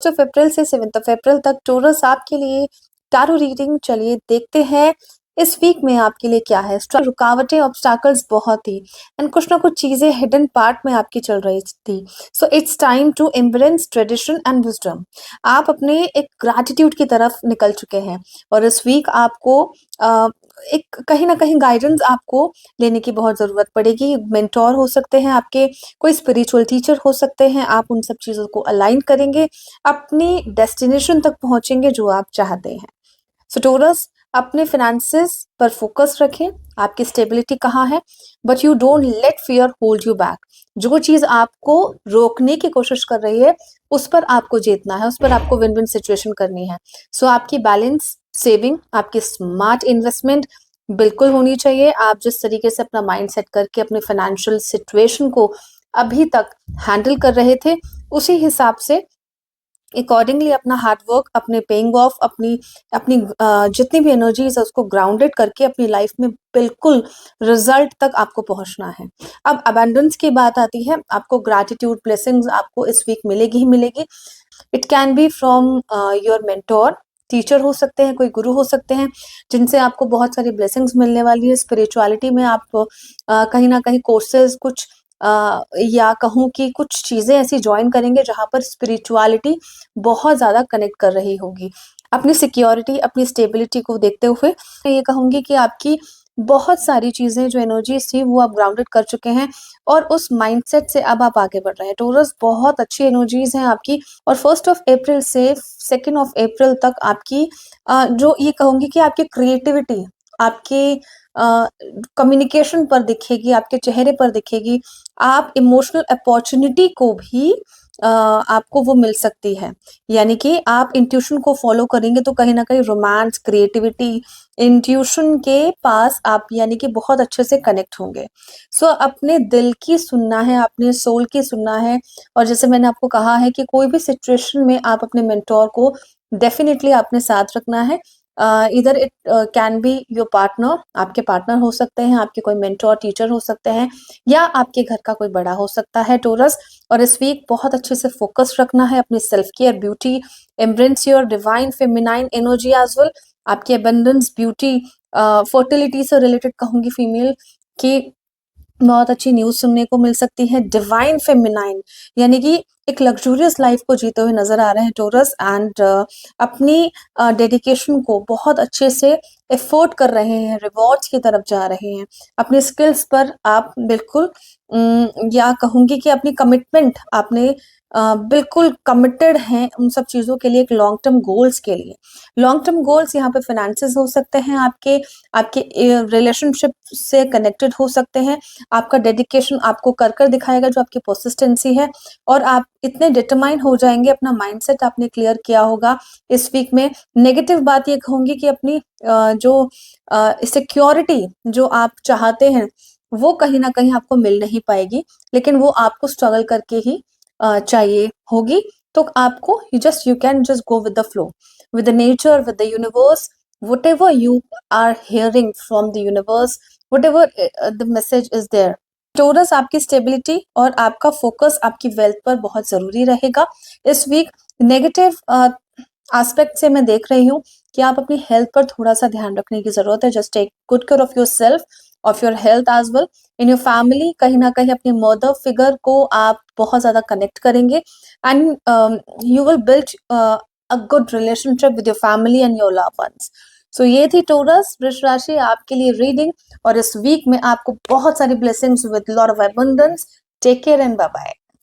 अप्रैल से 7 अप्रैल तक टॉरस आपके लिए टैरो रीडिंग। चलिए देखते हैं इस वीक में आपके लिए क्या है। रुकावटें, ऑब्स्टैकल्स बहुत थी एंड कुछ ना कुछ चीजें हिडन पार्ट में आपकी चल रही थी। So it's time to embrace tradition and wisdom. आप अपने एक ग्रैटिट्यूड की तरफ निकल चुके हैं और इस वीक आपको एक कहीं ना कहीं गाइडेंस आपको लेने की बहुत जरूरत पड़ेगी। मेंटोर हो सकते हैं आपके, कोई स्पिरिचुअल टीचर हो सकते हैं। आप उन सब चीजों को अलाइन करेंगे, अपनी डेस्टिनेशन तक पहुंचेंगे जो आप चाहते हैं। सो टॉरस, अपने फिनेंसेस पर फोकस रखें। आपकी स्टेबिलिटी कहाँ है, but you don't let fear hold you back. जो चीज आपको रोकने की कोशिश कर रही है उस पर आपको जीतना है, उस पर आपको विन विन सिचुएशन करनी है। सो आपकी बैलेंस सेविंग, आपकी स्मार्ट इन्वेस्टमेंट बिल्कुल होनी चाहिए। आप जिस तरीके से अपना माइंड सेट करके अपने फाइनेंशियल सिचुएशन को अभी तक हैंडल कर रहे थे, उसी हिसाब से अकॉर्डिंगली अपना हार्ड वर्क, अपने पेइंग ऑफ, अपनी अपनी जितनी भी एनर्जीज है उसको ग्राउंडेड करके अपनी लाइफ में बिल्कुल रिजल्ट तक आपको पहुंचना है। अब अबेंडेंस की बात आती है, आपको ग्रैटिट्यूड, ब्लेसिंग्स आपको इस वीक मिलेगी ही मिलेगी। It can be from your mentor, teacher हो सकते हैं, कोई गुरु हो सकते हैं जिनसे आपको बहुत सारी ब्लेसिंग्स मिलने वाली है। स्पिरिचुअलिटी में आप कहीं ना कहीं कोर्सेज कुछ या कहूँ कि कुछ चीजें ऐसी ज्वाइन करेंगे जहां पर स्पिरिचुअलिटी बहुत ज्यादा कनेक्ट कर रही होगी। अपनी सिक्योरिटी, अपनी स्टेबिलिटी को देखते हुए मैं ये कहूंगी कि आपकी बहुत सारी चीजें जो एनर्जीज थी वो आप ग्राउंडेड कर चुके हैं और उस माइंडसेट से अब आप आगे बढ़ रहे हैं। टॉरस, बहुत अच्छी एनर्जीज हैं आपकी और 1 अप्रैल से 2 अप्रैल तक आपकी जो ये कहूंगी कि आपकी क्रिएटिविटी, आपके कम्युनिकेशन पर दिखेगी, आपके चेहरे पर दिखेगी। आप इमोशनल अपॉर्चुनिटी को भी आपको वो मिल सकती है। यानी कि आप इंट्यूशन को फॉलो करेंगे तो कहीं ना कहीं रोमांस, क्रिएटिविटी, इंट्यूशन के पास आप यानी कि बहुत अच्छे से कनेक्ट होंगे। सो अपने दिल की सुनना है, अपने सोल की सुनना है। और जैसे मैंने आपको कहा है कि कोई भी सिचुएशन में आप अपने मेंटोर को डेफिनेटली अपने साथ रखना है। इधर it can be your partner, आपके पार्टनर हो सकते हैं, आपके कोई मेंटोर टीचर हो सकते हैं, या आपके घर का कोई बड़ा हो सकता है टॉरस। और इस वीक बहुत अच्छे से फोकस रखना है अपनी self care, beauty, embrace your divine feminine energy as well. आपकी अबंडेंस, ब्यूटी, फर्टिलिटी से रिलेटेड कहूंगी फीमेल की बहुत अच्छी न्यूज सुनने को मिल सकती है। डिवाइन फेमिनाइन यानी कि एक लग्जूरियस लाइफ को जीते हुए नजर आ रहे हैं टॉरस एंड अपनी डेडिकेशन को बहुत अच्छे से एफोर्ड कर रहे हैं, रिवॉर्ड्स की तरफ जा रहे हैं। अपने स्किल्स पर आप बिल्कुल या कहूंगी कि अपनी कमिटमेंट आपने बिल्कुल कमिटेड हैं उन सब चीजों के लिए, एक लॉन्ग टर्म गोल्स के लिए। लॉन्ग टर्म गोल्स यहाँ पे फाइनेंसेस हो सकते हैं, आपके आपके रिलेशनशिप से कनेक्टेड हो सकते हैं। आपका डेडिकेशन आपको कर कर दिखाएगा जो आपकी परसिस्टेंसी है, और आप इतने डिटरमाइन हो जाएंगे, अपना माइंडसेट आपने क्लियर किया होगा इस वीक में। नेगेटिव बात ये कहूंगी कि अपनी जो सिक्योरिटी जो आप चाहते हैं वो कहीं ना कहीं आपको मिल नहीं पाएगी, लेकिन वो आपको स्ट्रगल करके ही चाहिए होगी। तो आपको you can just go with the flow, with the nature, with the universe, whatever you are hearing from the universe, whatever the message is there. Taurus, आपकी स्टेबिलिटी और आपका फोकस आपकी वेल्थ पर बहुत जरूरी रहेगा इस वीक। नेगेटिव एस्पेक्ट से मैं देख रही हूँ कि आप अपनी हेल्थ पर थोड़ा सा ध्यान रखने की जरूरत है। Just take good care of your self, of your health as well. In your family कहीं ना कहीं अपनी मदर फिगर को आप बहुत ज्यादा कनेक्ट करेंगे and you will build a good relationship with your family and your loved ones. So ये थी टॉरस वृष राशि आपके लिए रीडिंग, और इस वीक में आपको बहुत सारी blessings with lot of abundance. Take care and bye bye.